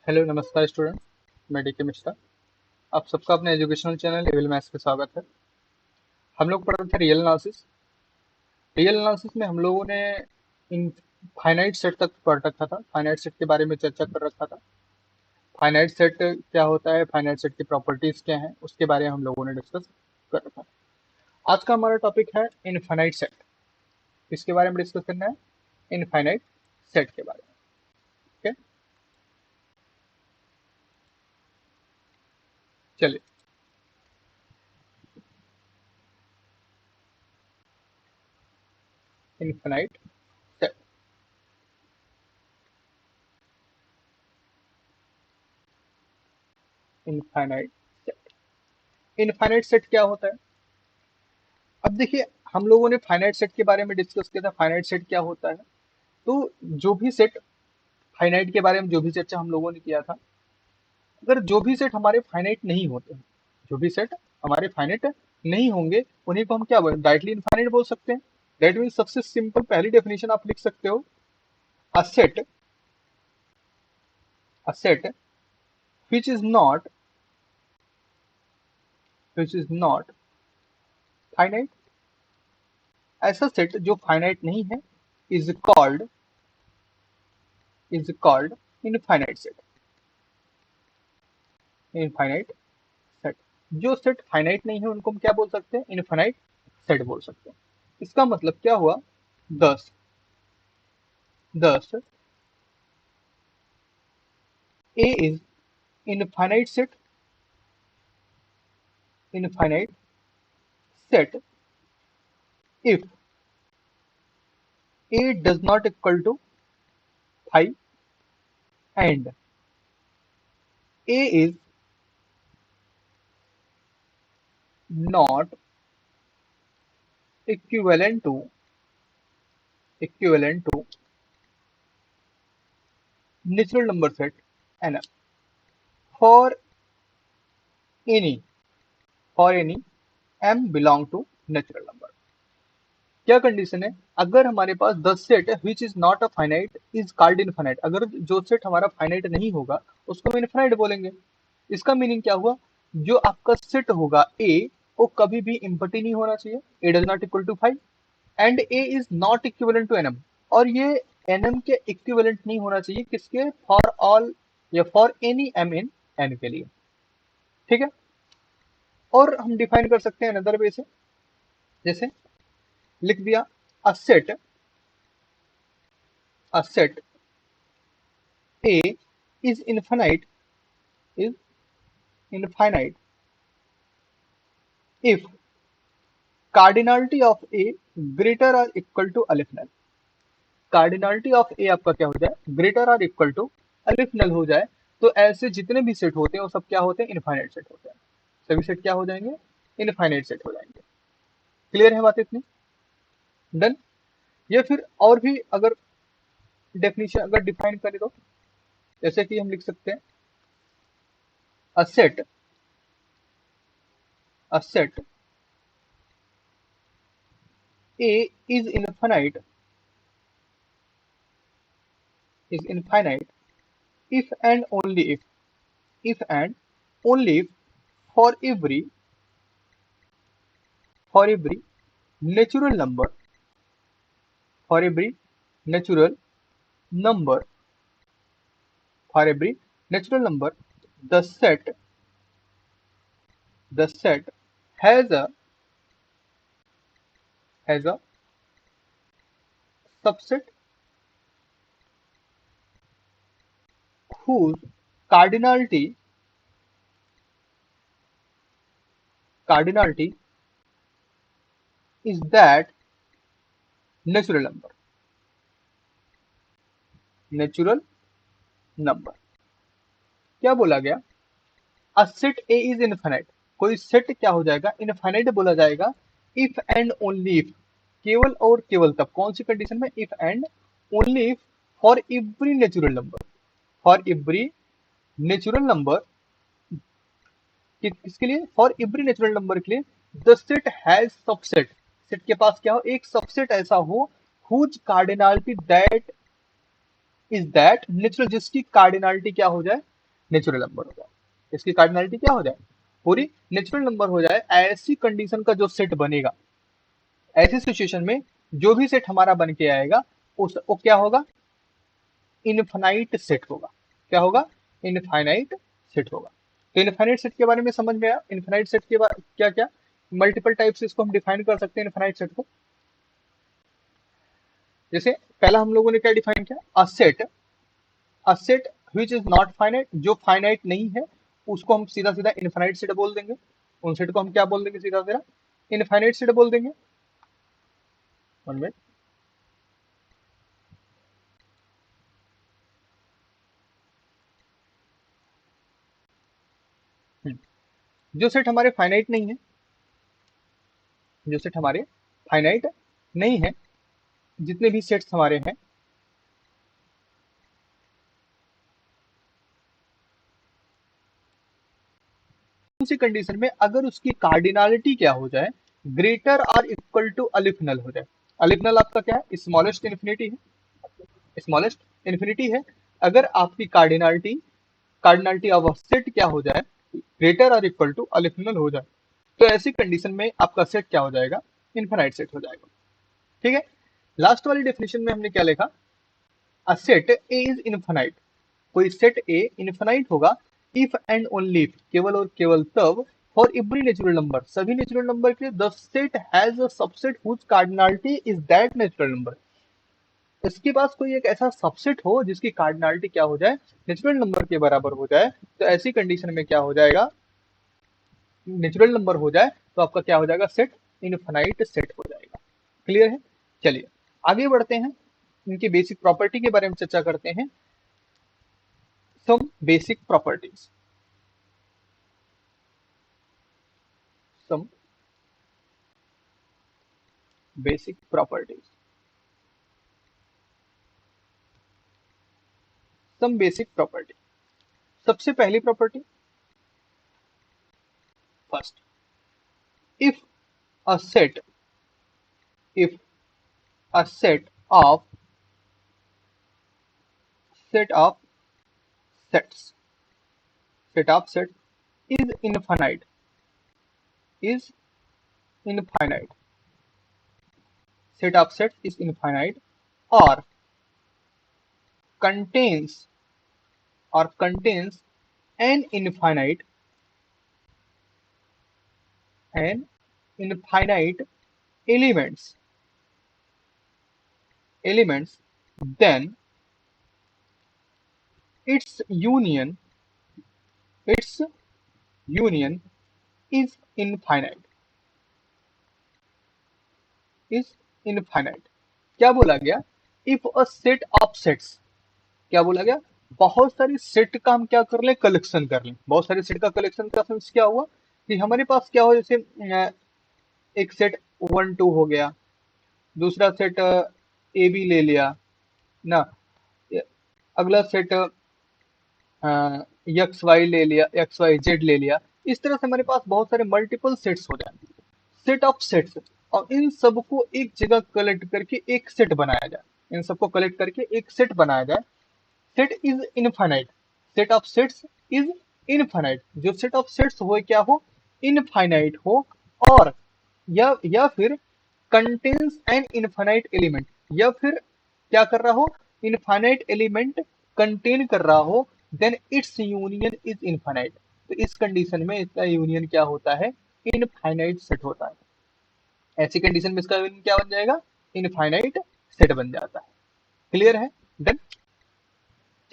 Hello नमस्कार student. मैं DK Mishra. आप सबका अपने एजुकेशनल चैनल लेवल मैथ्स पे स्वागत है। हम लोग पढ़ रहे थे रियल एनालिसिस। रियल एनालिसिस में हम लोगों ने इन फाइनाइट सेट तक पढ़ रखा था। फाइनाइट सेट के बारे में चर्चा कर रखा था। फाइनाइट सेट क्या होता है, फाइनाइट सेट की प्रॉपर्टीज क्या हैं, उसके बारे में हम लोगों ने डिस्कस कर रखा था। आज का हमारा टॉपिक है इनफाइनाइट सेट। किसके बारे में डिस्कस करना है? इनफाइनाइट सेट के बारे में। ठीक है, चलिए। Infinite set. Infinite set. Infinite set क्या होता है? अब देखिए, हम लोगों ने फाइनाइट सेट के बारे में डिस्कस किया था। फाइनाइट सेट क्या होता है? तो जो भी सेट, फाइनाइट के बारे में जो भी चर्चा हम लोगों ने किया था, अगर जो भी सेट हमारे फाइनाइट नहीं होते हैं, जो भी सेट हमारे फाइनाइट नहीं होंगे, उन्हीं को हम क्या बोल, डायरेक्टली इनफाइनाइट बोल सकते हैं। दैट मीन सबसे सिंपल पहली डेफिनेशन आप लिख सकते हो, a set, a set which is not which is not finite, ऐसा सेट जो फाइनाइट नहीं है, is called infinite set. Infinite set, जो सेट फाइनाइट नहीं है उनको हम क्या बोल सकते हैं? इनफाइनाइट सेट बोल सकते हैं। इसका मतलब क्या हुआ? 10 10 A is infinite set, infinite set if A does not equal to 5 and A is not equivalent to natural number set N for any any M belong to natural number. क्या condition है? अगर हमारे पास 10 set है which is not a finite is called infinite. अगर जो set हमारा finite नहीं होगा उसको हम इनफाइनाइट बोलेंगे। इसका मीनिंग क्या हुआ? जो आपका सेट होगा ए, वो कभी भी इम्पटी नहीं होना चाहिए। A does not equal to 5 and A is not equivalent to N M. और ये एनएम के इक्विवेलेंट नहीं होना चाहिए। किसके? फॉर ऑल या for any M in N के लिए। ठीक है। और हम डिफाइन कर सकते हैं अनदर वे से, जैसे लिख दिया, a set, a set A is is infinite if cardinality of A greater or equal to अलिफ नल। कार्डिनलिटी ऑफ ए आपका क्या हो जाए? ग्रेटर और इक्वल टू अलिफ नल हो जाए। तो ऐसे जितने भी सेट होते हैं वो सब क्या होते हैं? इनफाइनाइट सेट होते हैं। सभी सेट क्या हो जाएंगे? इनफाइनाइट सेट हो जाएंगे। क्लियर है बात इतनी? डन। या फिर और भी अगर डेफिनेशन अगर डिफाइन करें तो जैसे कि हम लिख सकते हैं, a set, a set A is infinite if and only if and only if for every natural number, for every natural number, for every natural number, the set has a subset whose cardinality cardinality is that natural number, natural number। क्या बोला गया? अ set A is infinite. कोई set क्या हो जाएगा? Infinite बोला जाएगा if and only if, केवल और केवल तब। कौन सी कंडीशन में? If and only if for every natural number, for every natural number. किसके लिए? फॉर एवरी नेचुरल नंबर के लिए the set has subset. Set के पास क्या हो? एक सबसेट ऐसा हो whose cardinality that is that natural, जिसकी कार्डिनलिटी क्या हो जाए? नेचुरल नंबर हो जाए, इसकी कार्डिनलिटी क्या हो जाए, पूरी नेचुरल नंबर हो जाए। ऐसी कंडीशन का जो सेट बनेगा, ऐसी सिचुएशन में जो भी सेट हमारा बन के आएगा उस वो क्या होगा, इनफाइनाइट सेट होगा। क्या होगा, इनफाइनाइट सेट होगा। तो इनफाइनाइट सेट के बारे में समझ में आया। इनफाइनाइट सेट के बारे क्या क्या मल्टीपल टाइप से इसको हम डिफाइन कर सकते हैं इनफाइनाइट सेट को। जैसे पहला हम लोगों ने क्या डिफाइन किया, a set which is not finite, जो फाइनाइट नहीं है उसको हम सीधा सीधा इनफाइनाइट सेट बोल देंगे। उन सेट को हम क्या बोल देंगे, सीधा सीधा इनफाइनाइट सेट बोल देंगे। One minute. जो सेट हमारे फाइनाइट नहीं है, जो सेट हमारे फाइनाइट नहीं है, जितने भी सेट्स हमारे हैं, उसी कंडीशन में अगर उसकी कार्डिनलिटी क्या हो जाए, ग्रेटर और इक्वल टू अलिफ नल हो जाए। अलिफ नल आपका क्या है, स्मॉलेस्ट इन्फिनिटी है, स्मॉलेस्ट इन्फिनिटी है। अगर आपकी कार्डिनलिटी ऑफ सेट क्या हो जाए, ग्रेटर और इक्वल टू अलिफ नल हो जाए, तो ऐसी कंडीशन में आपका सेट क्या हो जाएगा, इनफाइनाइट सेट हो जाएगा। ठीक है। लास्ट वाली डेफिनेशन में हमने क्या लिखा, a set A is infinite, कोई सेट ए इनफाइनाइट होगा इफ एंड ओनली इफ, केवल और केवल तब, फॉर एवरी नेचुरल नंबर, सभी नेचुरल नंबर के the set has a subset whose cardinality is that natural number, इसके पास कोई एक ऐसा सबसेट हो जिसकी कार्डिनलिटी क्या हो जाए, नेचुरल नंबर के बराबर हो जाए। तो ऐसी कंडीशन में क्या हो जाएगा, नेचुरल नंबर हो जाए तो आपका क्या हो जाएगा, सेट इनफाइनाइट सेट हो जाएगा। क्लियर है। चलिए आगे बढ़ते हैं, इनकी बेसिक प्रॉपर्टी के बारे में चर्चा करते हैं। Some basic properties, some basic properties, some basic property। सबसे पहली property, first, if a set, if a set of sets, set of sets is infinite, is infinite, set of sets is infinite, or contains, or contains an infinite, an infinite elements, elements, then its union, its union is infinite, is infinite। क्या बोला गया, if a set of sets, क्या बोला गया, बहुत सारी set का हम क्या कर लें, कलेक्शन कर लें। बहुत सारी सेट का कलेक्शन का सेंस क्या हुआ कि हमारे पास क्या हो, जैसे एक सेट 1 2 हो गया, दूसरा सेट ए बी ले लिया ना, अगला सेट एक्स वाई ले लिया, एक्स वाई जेड ले लिया। इस तरह से हमारे पास बहुत सारे मल्टीपल सेट्स हो जाए, सेट ऑफ सेट्स, और इन सबको एक जगह कलेक्ट करके एक सेट बनाया जाए, इन सबको कलेक्ट करके एक सेट बनाया जाए। Set is infinite, set of sets is infinite, जो सेट ऑफ सेट्स हो क्या हो, इनफाइनाइट हो, और या फिर कंटेन्स एन इनफाइनाइट एलिमेंट, या फिर क्या कर रहा हो, इनफाइनाइट एलिमेंट कंटेन कर रहा हो, then it's union is infinite. तो इस कंडीशन में इसका यूनियन क्या होता है, इनफाइनाइट सेट होता है। ऐसी कंडीशन में इसका यूनियन क्या बन जाएगा, इनफाइनाइट सेट बन जाता है। क्लियर है, डन।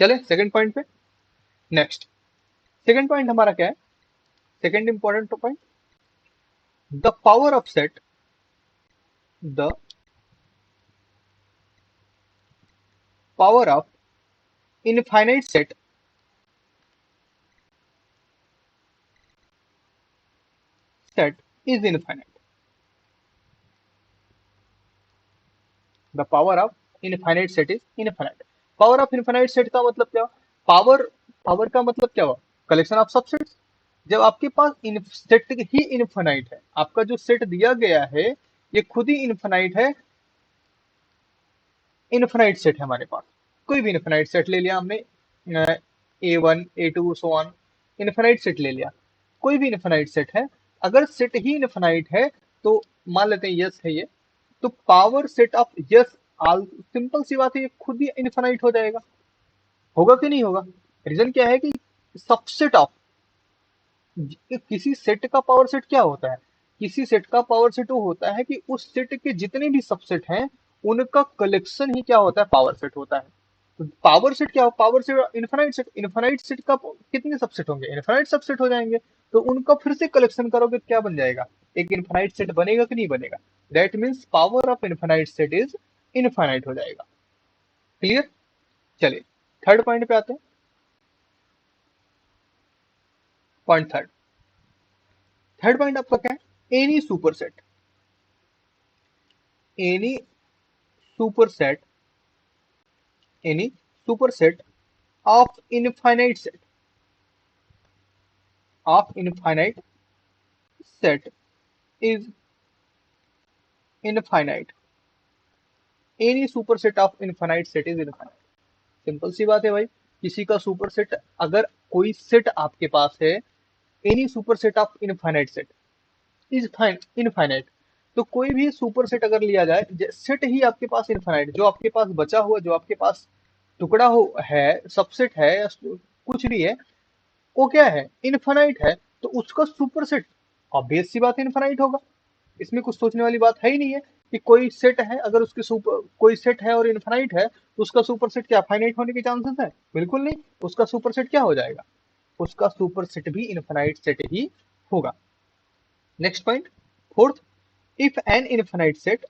चले सेकंड पॉइंट पे। नेक्स्ट सेकंड पॉइंट हमारा क्या है, second important point, the power of set, the power of infinite set, set is infinite. The power of infinite set is infinite. Power of infinite set का मतलब क्या, power, power का मतलब क्या हुआ, कलेक्शन ऑफ सबसेट्स। जब आपके पास set ही infinite है, आपका जो सेट दिया गया है ये खुद ही इनफाइनाइट है, इनफाइनाइट सेट है हमारे पास, कोई भी इनफाइनाइट सेट ले लिया हमने, A1 A2 so on, infinite set ले लिया, कोई भी इनफाइनाइट सेट है, अगर सेट ही इनफाइनाइट है तो मान लेते हैं यस है ये, तो power set of S all, simple सी बात है, ये खुद ही इनफाइनाइट हो जाएगा। होगा कि नहीं होगा? रीजन क्या है कि सबसेट ऑफ, किसी सेट का पावर सेट क्या होता है, किसी सेट का पावर सेट वो होता है कि उस सेट के जितने भी सबसेट हैं उनका कलेक्शन ही क्या होता है, पावर सेट होता है। तो पावर सेट क्या हो, power set infinite set, infinite set का कितने सबसेट होंगे, इनफाइनाइट सबसेट हो जाएंगे, तो उनका फिर से कलेक्शन करोगे तो क्या बन जाएगा, एक इनफाइनाइट सेट बनेगा कि नहीं बनेगा? That means power of infinite set is infinite हो जाएगा। क्लियर? चलिए थर्ड पॉइंट पे आते हैं। पॉइंट थर्ड, थर्ड पॉइंट आपका क्या है, any super set, any super set, any super set of infinite set, of infinite set is infinite, any super set of infinite set is infinite. Simple सी बात है भाई, किसी का सुपर सेट, अगर कोई सेट आपके पास है, any super set of infinite set is infinite, तो कोई भी सुपर सेट अगर लिया जाए, सेट ही आपके पास इनफाइनाइट, जो आपके पास बचा हुआ, जो आपके पास टुकड़ा हो है, सबसेट है या कुछ भी है, वो क्या है, इनफाइनाइट है, तो उसका सुपर सेट ऑब्वियस सी बात है इनफाइनाइट होगा। इसमें कुछ सोचने वाली बात है ही नहीं है कि कोई सेट है, अगर उसके सुपर, कोई सेट है और इनफाइनाइट है, तो उसका सुपर सेट क्या फाइनाइट होने के चांसेस है? बिल्कुल नहीं, उसका सुपर सेट क्या हो जाएगा, उसका सुपर सेट भी इनफाइनाइट सेट ही होगा। Next point, fourth, if an infinite set,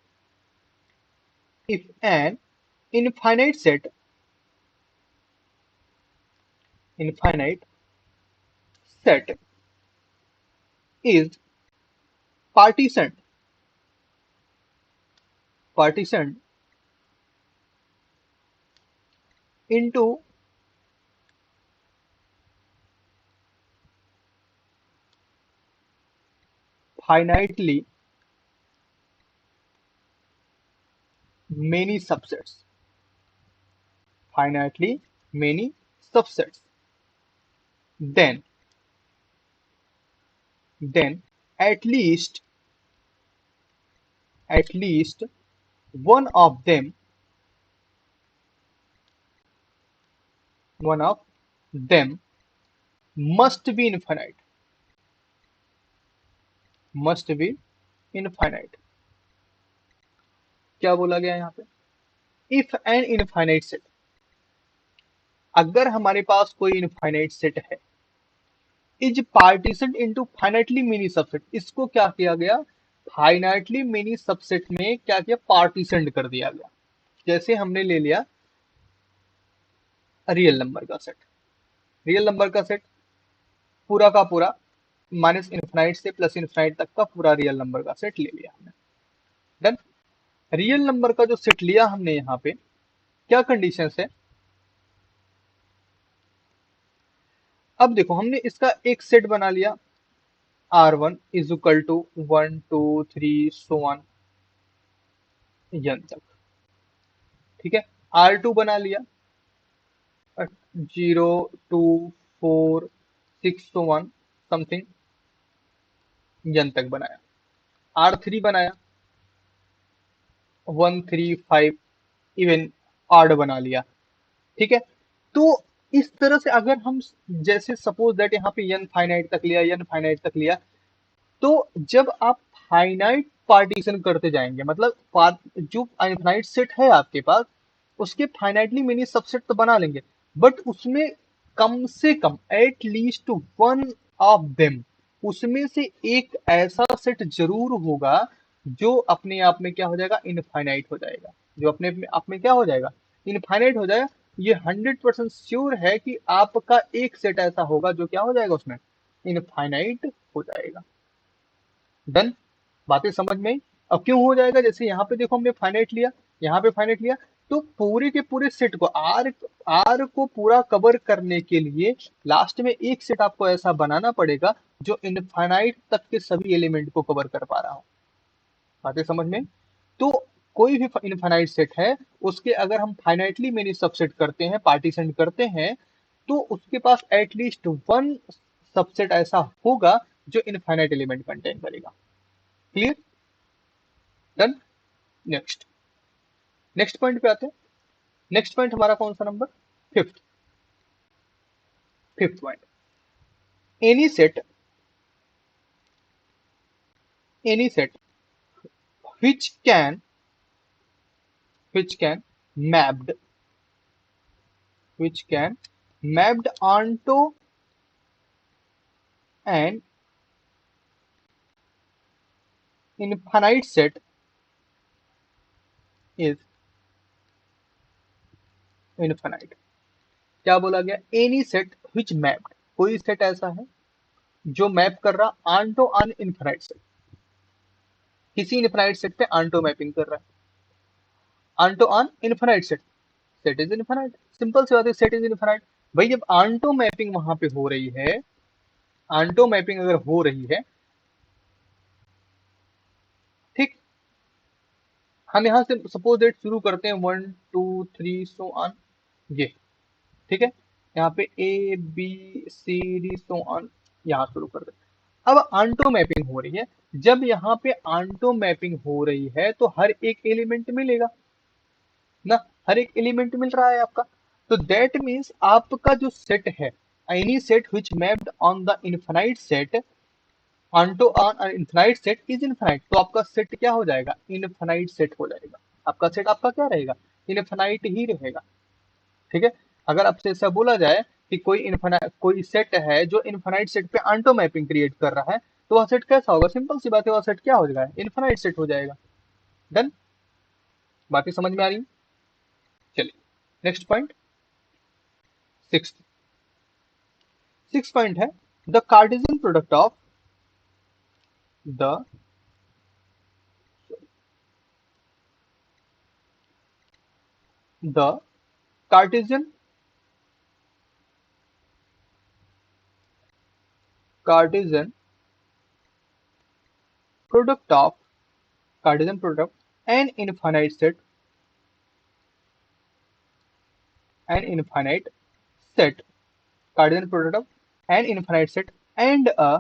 if an infinite set, infinite set is partitioned, partitioned into finitely many subsets, finitely many subsets, then then at least, at least one of them, one of them must be infinite, must be infinite। क्या बोला गया यहाँ पे, if N infinite set, अगर हमारे पास कोई infinite set है, is partition into finitely mini subset, इसको क्या किया गया, फाइनाइटली मिनी सबसेट में क्या किया, पार्टीशन कर दिया गया। जैसे हमने ले लिया रियल नंबर का सेट, रियल नंबर का सेट पूरा का पूरा, माइनस इन्फाइनाइट से प्लस इन्फाइनाइट तक का पूरा रियल नंबर का सेट ले लिया हमने। डन। रियल नंबर का जो सेट लिया हमने यहाँ पे, क्या कंडीशन है, अब देखो हमने इसका एक सेट बना लिया, R1 is equal to 1 2 3 so on n तक, ठीक है। R2 बना लिया 0 2 4 6 सो ऑन समथिंग n तक बनाया। R3 बनाया 1 3 5 इवन ऑड बना लिया, ठीक है। तो इस तरह से अगर हम, जैसे सपोज दैट यहाँ पे n फाइनाइट तक लिया, n फाइनाइट तक लिया, तो जब आप फाइनाइट पार्टीशन करते जाएंगे, मतलब जो इनफाइनाइट सेट है आपके पास, उसके फाइनाइटली मेनी सबसेट तो बना लेंगे, बट उसमें कम से कम at least one of them, उसमें से एक ऐसा सेट जरूर होगा जो अपने आप में क्या हो जाएगा, इनफाइनाइट हो जाएगा, जो अपने आप में क्या हो जाएगा, इनफाइनाइट हो जाएगा। ये 100% श्योर है कि आपका एक सेट ऐसा होगा जो क्या हो जाएगा, उसमें इनफाइनाइट हो जाएगा। डन, बातें समझ में आई? अब क्यों हो जाएगा, जैसे यहाँ पे देखो हमने फाइनाइट लिया, यहाँ पे फाइनाइट लिया, तो पूरे के पूरे सेट को, आर को पूरा कवर करने के लिए लास्ट में एक सेट आपको ऐसा बनाना पड़ेगा जो इनफाइनाइट तक के सभी एलिमेंट को कवर कर पा रहा हो। बातें समझ में? तो कोई भी इनफाइनाइट सेट है, उसके अगर हम फाइनाइटली मेनी सबसेट करते हैं, पार्टीशन करते हैं, तो उसके पास एटलीस्ट वन सबसेट ऐसा होगा जो इनफाइनाइट एलिमेंट कंटेन करेगा। Clear? Done. Next, next point पे आते हैं। नेक्स्ट पॉइंट हमारा कौन सा number? Fifth. Fifth point, any set, any set which can mapped, which can mapped onto an infinite set is infinite। क्या बोला गया? एनी सेट विच मैप्ड, कोई सेट ऐसा है जो मैप कर रहा ऑन अन इनफिनाइट सेट, किसी इनफिनाइट सेट पे ऑन मैपिंग कर रहा है, on an infinite set, set is infinite. Simple सी बात है, सेट इज इनफिनाइट। भाई जब ऑन मैपिंग वहां पे हो रही है, ऑन मैपिंग अगर हो रही है, ठीक, हम यहाँ से सपोज डेट शुरू करते हैं 1 2 3 सो ऑन, ये ठीक है। यहाँ पे A B C D so on, यहाँ शुरू कर दे। अब आंटो मैपिंग हो रही है, जब यहाँ पे आंटो मैपिंग हो रही है तो हर एक एलिमेंट मिलेगा ना, हर एक एलिमेंट मिल रहा है आपका। तो दैट मीन्स आपका जो सेट है, any set which mapped on the infinite set onto on infinite set is infinite. तो आपका सेट क्या हो जाएगा? इनफाइनाइट सेट हो जाएगा। आपका सेट आपका क्या रहेगा? इनफाइनाइट ही रहेगा। ठीक है। अगर आपसे ऐसा बोला जाए कि कोई सेट है जो इनफाइनाइट सेट पे आंटो मैपिंग क्रिएट कर रहा है, तो वह सेट कैसा होगा? सिंपल सी बात है, वह सेट क्या हो जाएगा? इनफाइनाइट सेट हो जाएगा। डन। बातें समझ में आ रही? चलिए next point, six. Six point है, the Cartesian product of the the Cartesian Cartesian product of Cartesian product an infinite set, an infinite set, Cartesian product of an infinite set and a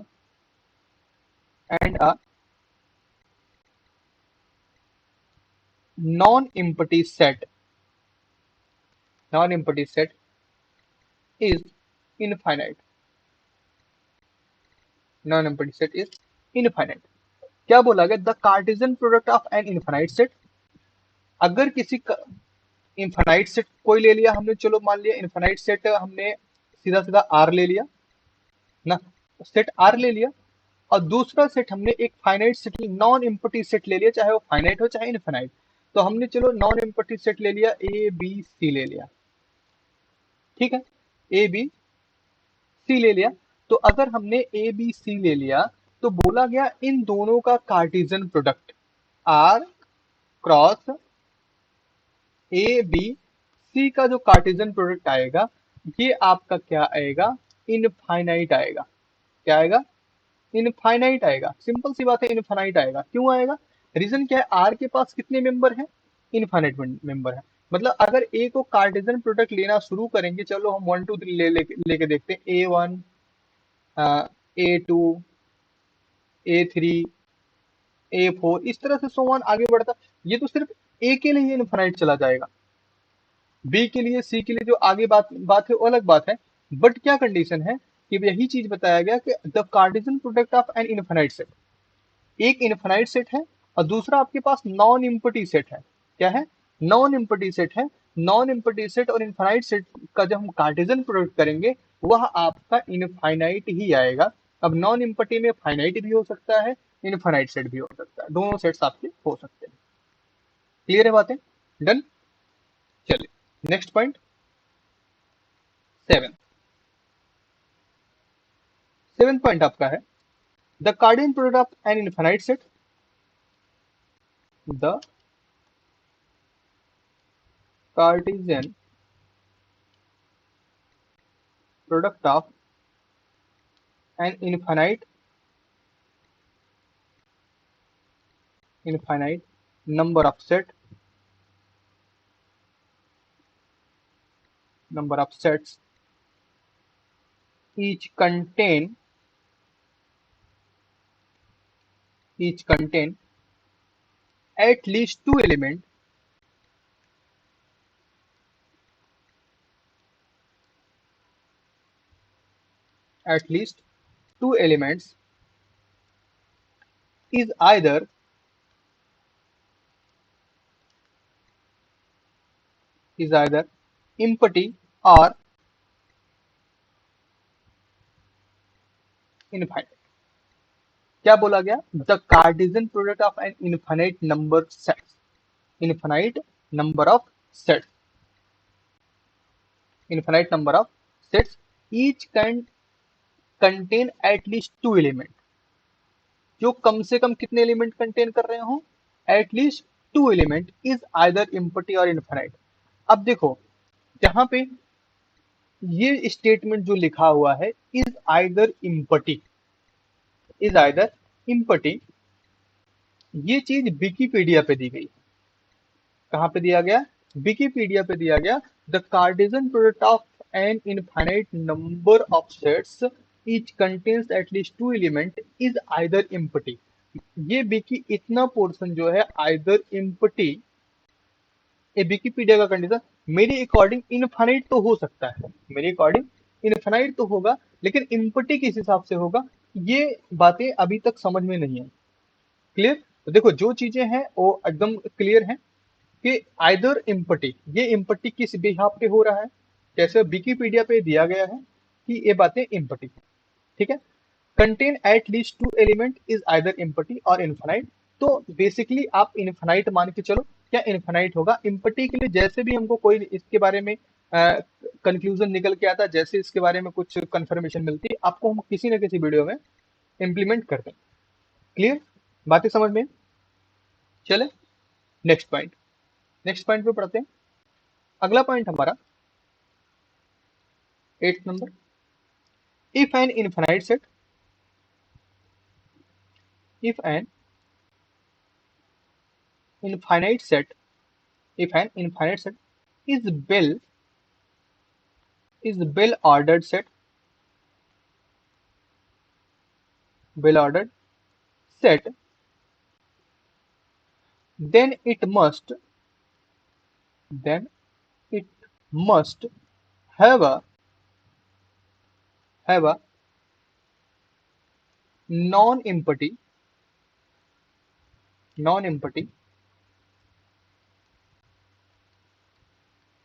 non-empty set, non-empty set is infinite, non-empty set is infinite। क्या बोला गया? The Cartesian product of an infinite set. अगर किसी infinite set कोई ले लिया हमने, चलो मान लिया इनफाइनाइट सेट हमने सीधा सीधा आर ले लिया ना, सेट आर ले लिया, और दूसरा सेट हमने एक finite set, non empty set ले लिया, चाहे वो फाइनाइट हो चाहे इनफाइनाइट। तो हमने चलो नॉन एम्प्टी सेट ले लिया, ए बी सी ले लिया, ठीक है, ए बी सी ले लिया। तो अगर हमने ए बी सी ले लिया, तो बोला गया इन दोनों का cartesian product or cross A B C का जो कार्टेशियन प्रोडक्ट आएगा, ये आपका क्या आएगा? इनफाइनाइट आएगा। क्या आएगा? इनफाइनाइट आएगा। सिंपल सी बात है, इनफाइनाइट आएगा। क्यों आएगा? रीजन क्या है? आर के पास कितने मेंबर हैं? इनफाइनाइट मेंबर है। मतलब अगर ए को कार्टेशियन प्रोडक्ट लेना शुरू करेंगे, चलो हम 1 2 3 लेके देखते हैं, A1 A2 A3 A4, इस तरह से सो ऑन आगे बढ़ता। ये तो सिर्फ ए के लिए इनफाइनाइट चला जाएगा, बी के लिए सी के लिए जो आगे बात बात है वो अलग बात है। बट क्या कंडीशन है कि यही चीज बताया गया कि the Cartesian product of an infinite set, एक इनफाइनाइट सेट है और दूसरा आपके पास नॉन इम्पटी सेट है। क्या है? नॉन इम्पटी सेट है। नॉन इम्पटी सेट और इनफाइनाइट सेट का जब हम कार्टेशियन प्रोडक्ट करेंगे, वह आपका इनफाइनाइट ही आएगा। अब नॉन इम्पटी में फाइनाइट भी हो सकता है, इनफाइनाइट सेट भी हो सकता है, दोनों सेट्स आपके हो सकते हैं। क्लियर है बातें? डन। चलिए next point, seven. Seven point आपका है, the Cartesian product of an infinite set, the Cartesian product of an infinite number of sets each contain at least two elements at least two elements is either empty or infinite. क्या बोला गया? The Cartesian product of an infinite number of sets infinite number of sets each can contain at least two element, जो कम से कम कितने element contain कर रहे हो? At least two element is either empty और इनफाइनाइट. अब देखो, जहां पे ये स्टेटमेंट जो लिखा हुआ है इज आइदर इम्पटी, ये चीज विकिपीडिया पे दी गई. कहाँ पे दिया गया? विकिपीडिया पे दिया गया. The Cartesian product of an infinite number of sets each contains at least two element is either empty. ये विकी इतना पोर्शन जो है आइदर इम्पटी, ये विकिपीडिया का कंडीशन. मेरे अकॉर्डिंग इनफाइनाइट तो हो सकता है, मेरे अकॉर्डिंग इनफाइनाइट तो होगा, लेकिन इम्पटी किस हिसाब से होगा, ये बातें अभी तक समझ में नहीं आई. क्लियर? तो देखो, जो चीजें हैं वो एकदम क्लियर है कि आइदर इम्पटी, ये इम्पटी किस बिहाफ पे हो रहा है, जैसे विकिपीडिया पे दिया गया है कि ये बातें इम्पटी. ठीक है. Contain at least two element is either empty और इन्फाइनाइट. तो बेसिकली आप इन्फाइनाइट मान के चलो, क्या इन्फाइनाइट होगा. इम्पटी के लिए जैसे भी हमको कोई इसके बारे में कंक्लूजन निकल के आता, जैसे इसके बारे में कुछ कंफर्मेशन मिलती है, आपको हम किसी न किसी वीडियो में इंप्लीमेंट करते हैं. क्लियर? बातें समझ में? चले नेक्स्ट पॉइंट पे पढ़ते हैं. अगला पॉइंट हमारा 8 number. If N infinite set if an infinite set if an infinite set is well ordered set, then it must have a non-empty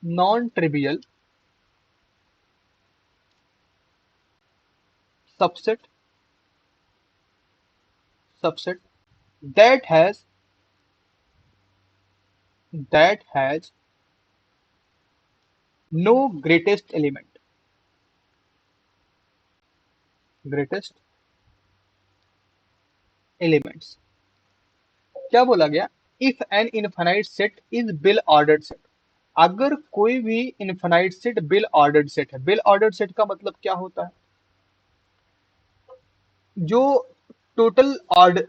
non-trivial subset that has no greatest elements. क्या बोला गया? If N infinite set is bill ordered set. अगर कोई भी infinite set bill ordered set है. Well ordered set का मतलब क्या होता है? जो टोटल ऑर्डर,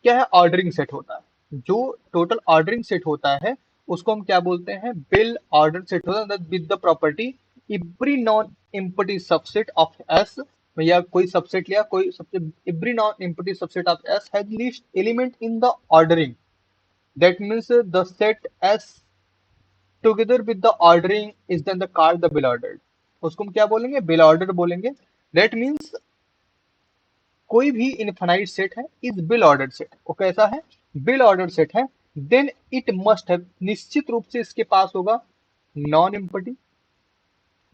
क्या है? ऑर्डरिंग सेट होता है. जो टोटल ऑर्डरिंग सेट होता है उसको हम क्या बोलते हैं? बिल ऑर्डर सेट होता है with the property every non empty subset of S, या कोई सबसेट लिया, कोई subset, every non empty subset of S has least element in the ordering. That means the set S together with the ordering is then the called the bill ordered. उसको हम क्या बोलेंगे? Bill order बोलेंगे. That means कोई भी infinite set है is bill order set. वो कैसा है? बिल ऑर्डर सेट है. देन इट मस्ट हैव, निश्चित रूप से इसके पास होगा non empty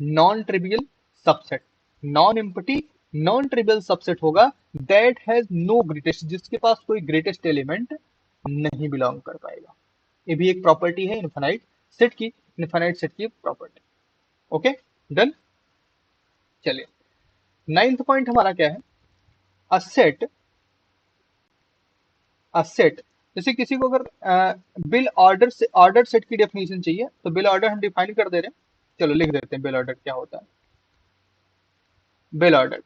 non trivial subset. Non empty non trivial subset होगा दैट हैज नो ग्रेटेस्ट, जिसके पास कोई ग्रेटेस्ट एलिमेंट नहीं बिलोंग कर पाएगा. ये भी एक प्रॉपर्टी है इनफाइनाइट सेट की प्रॉपर्टी. Okay, done. चलिए, नाइन्थ पॉइंट हमारा क्या है? अ सेट जैसे किसी को अगर बिल ऑर्डर सेट की डेफिनेशन चाहिए तो बिल ऑर्डर हम डिफाइन कर दे रहे हैं. चलो लिख देते हैं बिल ऑर्डर क्या होता है. Bill order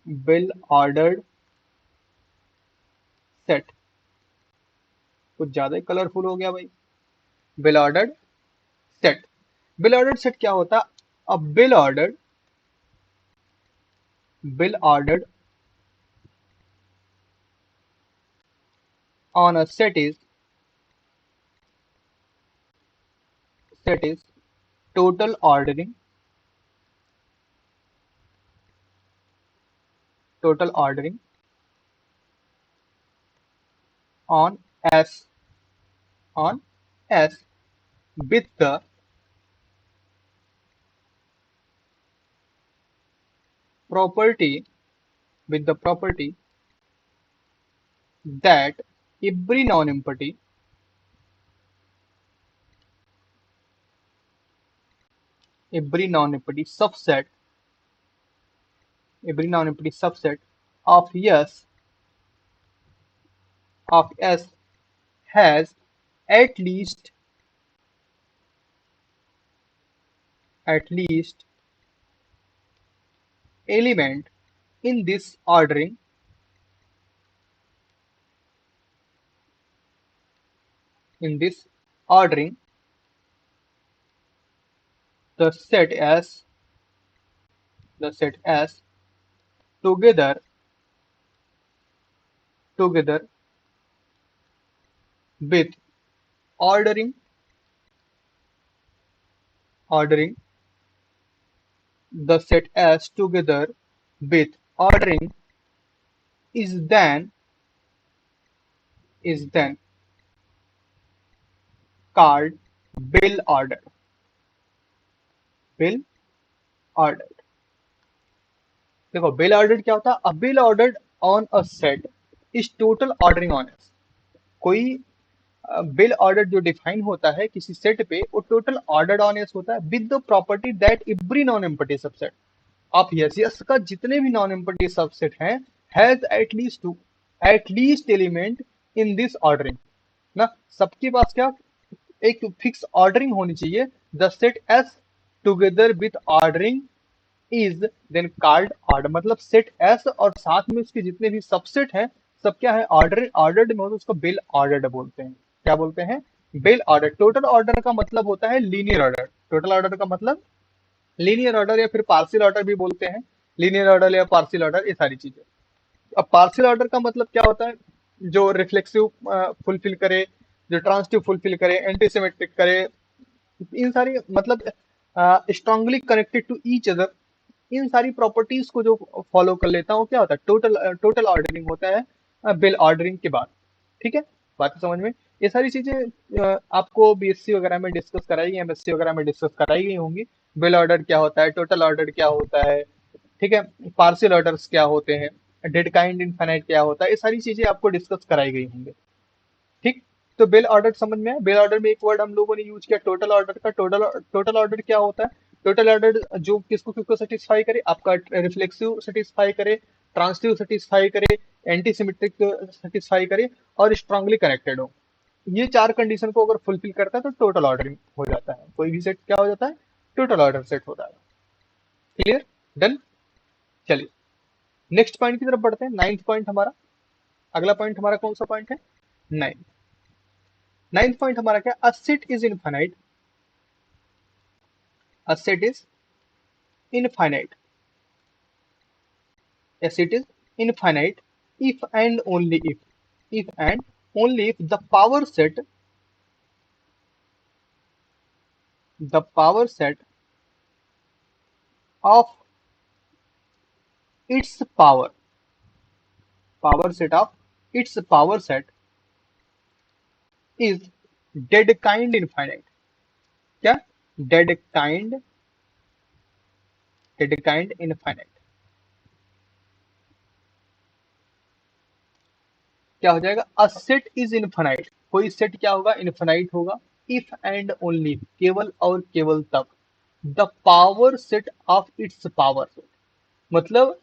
bill ordered set. कुछ ज्यादा ही कलरफुल हो गया भाई. Bill ordered set. Bill ordered set क्या होता है? अ bill ordered on a set is total ordering on s on s with the property that every non-empty subset of S has at least at least element in this ordering in this ordering the set S together with ordering ordering the set S together with ordering is then called bill order bill order देखो bill order क्या होता है? अ bill ordered on a set is total ordering on S. कोई bill order जो define होता है किसी set पे वो टोटल ऑर्डर्ड ऑन एस होता है with the property that every non empty subset of S का जितने भी नॉन एम्पटी सबसेट हैं has at least element in this ordering ना। सबके पास क्या एक फिक्स ऑर्डरिंग होनी चाहिए। The set S together with ordering is then called order. मतलब सेट एस और साथ में उसके जितने भी सबसेट हैं सब क्या है? ऑर्डर्ड में हो तो उसको बिल ऑर्डर्ड बोलते हैं। क्या बोलते हैं? Bill order. टोटल ऑर्डर का मतलब होता है लीनियर ऑर्डर। टोटल ऑर्डर का मतलब लीनियर ऑर्डर या फिर पार्शियल ऑर्डर भी बोलते हैं। लीनियर ऑर्डर या पार्शियल ऑर्डर ये सारी चीजें। अब पार्शियल ऑर्डर का मतलब क्या होता है? जो रिफ्लेक्सिव फुलफिल करे, जो ट्रांसिटिव फुलफिल करे, एंटीसिमेट्रिक करे, इन सारी मतलब strongly connected to each other, इन सारी प्रॉपर्टीज को जो फॉलो कर लेता हूँ क्या होता है? टोटल ऑर्डरिंग होता है बिल ऑर्डरिंग के बाद। ठीक है, बात तो समझ में। ये सारी चीजें आपको बीएससी वगैरह में डिस्कस कराई गई, एमएससी वगैरह में डिस्कस कराई गई होंगी। बिल ऑर्डर क्या होता है, टोटल ऑर्डर क्या होता है, ठीक है, पार्शियल ऑर्डर्स क्या होते हैं, डेड काइंड इनफाइनाइट क्या होता है, ये सारी चीजें आपको डिस्कस कराई गई होंगी। ठीक। तो बिल ऑर्डर समझ में आया। बिल ऑर्डर में एक वर्ड हम लोगों ने यूज किया टोटल ऑर्डर का। टोटल ऑर्डर क्या होता है? टोटल ऑर्डर जो किसको किसको सेटिस्फाई करे? आपका रिफ्लेक्सिव सेटिस्फाई करे, ट्रांसिटिव सेटिस्फाई करे, एंटीसिमेट्रिक सेटिस्फाई करे और स्ट्रांगली कनेक्टेड हो। ये चार कंडीशन को अगर फुलफिल करता है तो टोटल ऑर्डरिंग हो जाता है। कोई भी सेट क्या हो जाता है? टोटल ऑर्डर सेट होता है। क्लियर? डन। चलिए नेक्स्ट पॉइंट की तरफ बढ़ते हैं। नाइन्थ पॉइंट हमारा, अगला पॉइंट हमारा कौन सा पॉइंट है? नाइन्थ। नाइन्थ पॉइंट हमारा क्या? अ set is infinite. A set is infinite. A set is infinite if and only if the power set of its power set of its power set is dead kind infinite. क्या? dead kind infinite। क्या हो जाएगा? अ set is infinite. कोई set क्या होगा? Infinite होगा। If and only, केवल और केवल तब, the power set of its power set, मतलब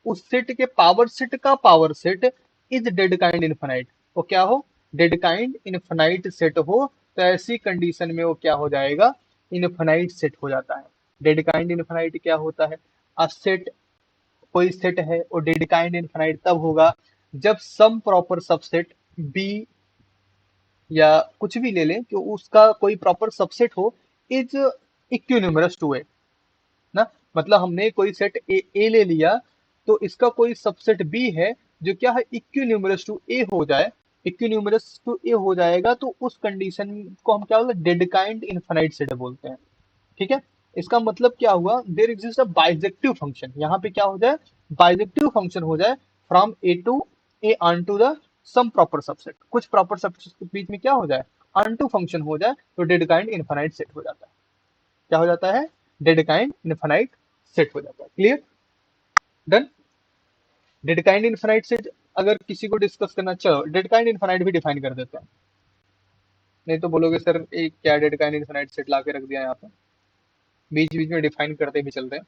उस सेट के पावर सेट का power set is dead kind infinite. वो क्या हो? डेड काइंड इनफाइनाइट सेट हो तो ऐसी कंडीशन में वो क्या हो जाएगा? इनफाइनाइट सेट हो जाता है। डेड काइंड इनफाइनाइट क्या होता है? अ सेट, कोई सेट है वो डेड काइंड इनफाइनाइट तब होगा जब सम प्रॉपर सबसेट बी या कुछ भी ले लें कि उसका कोई प्रॉपर सबसेट हो इज इक्विन्यूमरस टू ए ना। मतलब हमने कोई सेट ए ले लिया तो इसका कोई सबसेट बी है जो क्या है इक्विन्यूमरस टू ए हो जाए, इक्विन्यूमरस टू ए हो जाएगा तो उस कंडीशन को हम क्या बोलते हैं, डेडकाइंड इनफाइनाइट सेट बोलते हैं। ठीक है। इसका मतलब क्या हुआ, there exist a bijective function, यहाँ पे क्या हो जाए, बाइजेक्टिव फंक्शन हो जाए from A to A onto the some proper subset, कुछ प्रॉपर सबसेट के बीच में क्या हो जाए, ऑन टू फंक्शन हो जाए तो डेडकाइंड इनफाइनाइट सेट हो जाता है। क्या हो जाता है, डेडकाइंड इनफाइनाइट सेट हो जाता है। Clear, done. Dedekind infinite set अगर किसी को डिस्कस करना, चलो डेडकाइंड इनफाइनाइट भी डिफाइन कर देते हैं, नहीं तो बोलोगे सर एक क्या डेडकाइंड इनफाइनाइट सेट ला के रख दिया यहाँ पे, बीच बीच में डिफाइन करते भी चल रहे हैं।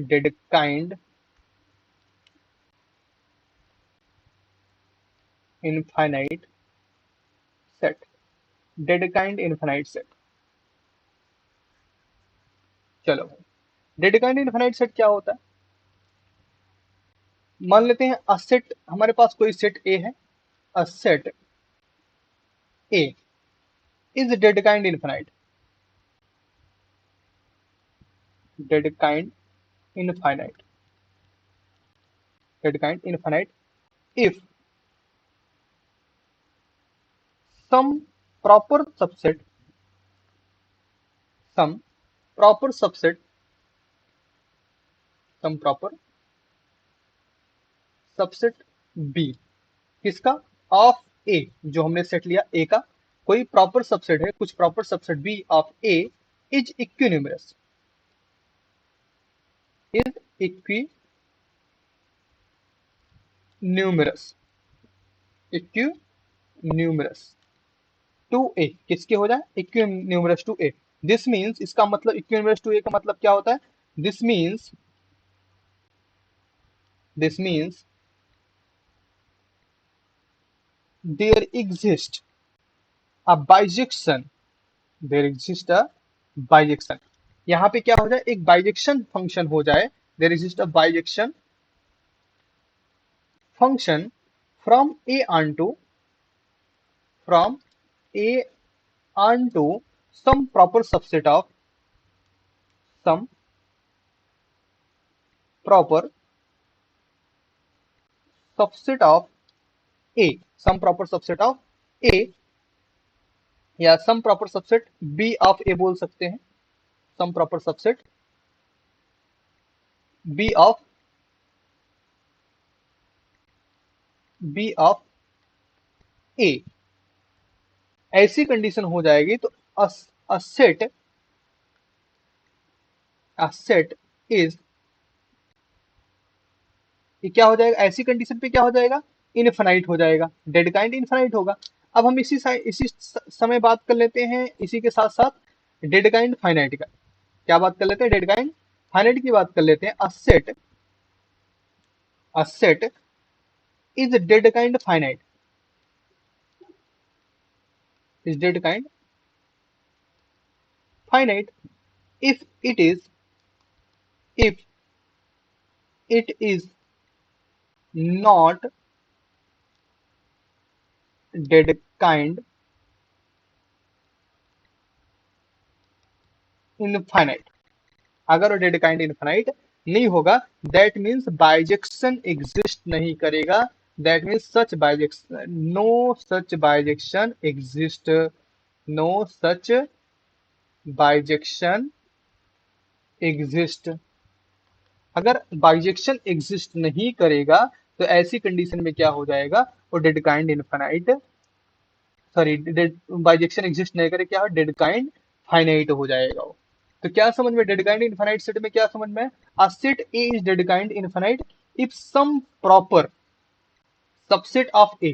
डेडकाइंड इनफाइनाइट सेट, डेडकाइंड इनफाइनाइट सेट। चलो डेडकाइंड इनफाइनाइट सेट क्या होता है, मान लेते हैं अ सेट, हमारे पास कोई सेट ए है, a set A is Dedekind infinite, Dedekind infinite, Dedekind infinite if some proper subset, some proper subset, some proper subset B, किसका, ऑफ ए, जो हमने सेट लिया ए का, कोई प्रॉपर सबसेट है, कुछ proper subset B of A is equinumerous, is equinumerous, equinumerous to A, किसके हो जाए, equinumerous to A. This means, इसका मतलब इक्विन्यूमरस टू ए का मतलब क्या होता है, this means, this means there exists a bijection, there exists a bijection, यहाँ पे क्या हो जाए, एक बाइजेक्शन फंक्शन हो जाए, there exists a bijection function from a onto, from a onto some proper subset of, some proper subset of a, some proper subset of a या some proper subset b of a बोल सकते हैं, some proper subset b of a, ऐसी condition हो जाएगी तो a set, a set is, ये क्या हो जाएगा, ऐसी कंडीशन पे क्या हो जाएगा, इनफाइनाइट हो जाएगा, डेडकाइंड इनफाइनाइट होगा। अब हम इसी समय बात कर लेते हैं, इसी के साथ साथ डेडकाइंड फाइनाइट का, क्या बात कर लेते हैं, डेडकाइंड फाइनाइट की बात कर लेते हैं। A set is Dedekind finite, is Dedekind finite if it is, if it is not Dedekind infinite, अगर वो डेडकाइंड इनफाइनाइट नहीं होगा, दैट मीन्स बाइजेक्शन एग्जिस्ट नहीं करेगा, that means such bijection, no such bijection exist, no such bijection exist. अगर bijection exist नहीं करेगा तो ऐसी कंडीशन में क्या हो जाएगा, वो डेडकाइंड इनफाइनाइट, सॉरी बाइजेक्शन एग्जिस्ट नहीं करे, क्या हो, डेडकाइंड फाइनाइट हो जाएगा वो। तो क्या समझ में, डेडकाइंड इनफाइनाइट सेट में क्या समझ में, a set A is Dedekind infinite if some proper subset of A,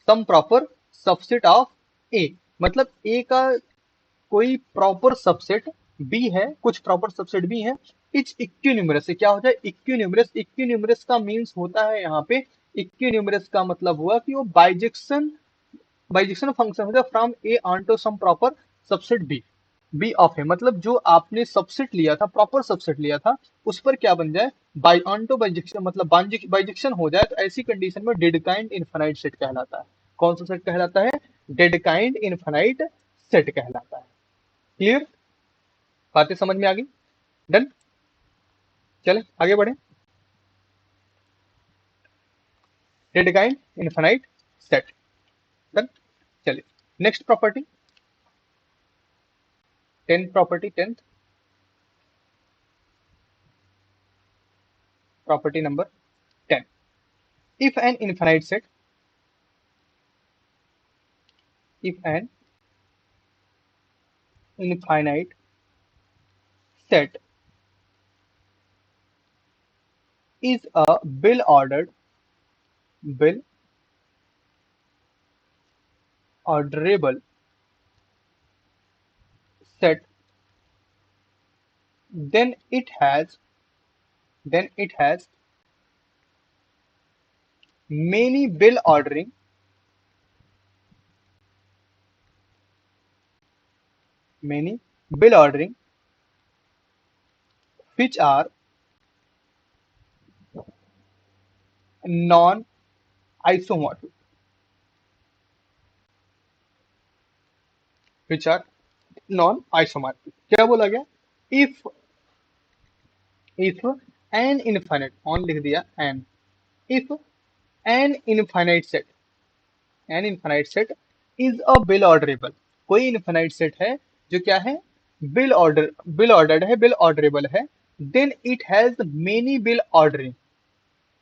some proper subset of A, मतलब ए का कोई प्रॉपर सबसेट बी है, कुछ प्रॉपर सबसेट बी है, इच इक्विन्यूमरस से क्या हो जाए, इक्विन्यूमरस, इक्विन्यूमरस का मीन्स होता है यहाँ पे, इक्विन्यूमरस का मतलब हुआ कि वो बाइजेक्शन फंक्शन होता है from A onto some proper subset B, B of A, मतलब जो आपने सबसेट लिया था, प्रॉपर सबसेट लिया था, उस पर क्या बन जाए, बाई ऑन टू बाइजेक्शन, मतलब बाइजेक्शन हो जाए, तो ऐसी कंडीशन में डेडकाइंड इनफाइनाइट सेट कहलाता है। कौन सा सेट कहलाता है? डेडकाइंड इनफाइनाइट सेट कहलाता है। क्लियर? बातें समझ में आ गई? डन? चले आगे बढ़े। डेडकाइंड इनफाइनाइट सेट। डन? चलिए next property, 10th property, 10th property number 10। If an infinite set, if an infinite set is a bill orderable set, then it has many bill ordering which are non-isomorphic, क्या बोला गया? if an infinite, on लिख दिया an, if an infinite set is a bill orderable, कोई infinite set है जो क्या है? बिल ऑर्डर्ड है, बिल ऑर्डरेबल है, then it has many well ordering,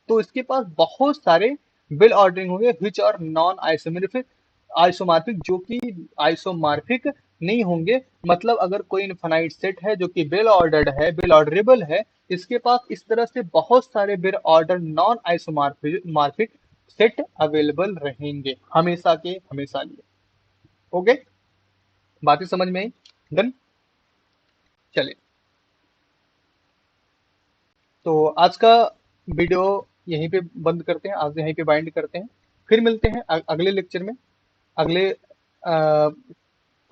तो इसके पास बहुत सारे बिल ऑर्डरिंग होंगे विच आर नॉन आइसोमार्फिक, जो कि आइसोमार्फिक नहीं होंगे। मतलब अगर कोई इनफाइनाइट सेट है जो कि बिल ऑर्डर्ड है, बिल ऑर्डरेबल है, इसके पास इस तरह से बहुत सारे well order non isomorphic set available रहेंगे हमेशा के हमेशा लिए। ओके, बातें समझ में आई? डन? चलिए, तो आज का वीडियो यहीं पे बंद करते हैं, आज यहीं पे बाइंड करते हैं। फिर मिलते हैं अगले लेक्चर में, अगले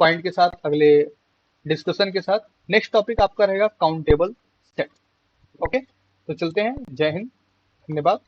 पॉइंट के साथ, अगले डिस्कशन के साथ। नेक्स्ट टॉपिक आपका रहेगा काउंटेबल सेट। ओके, तो चलते हैं। जय हिंद, धन्यवाद।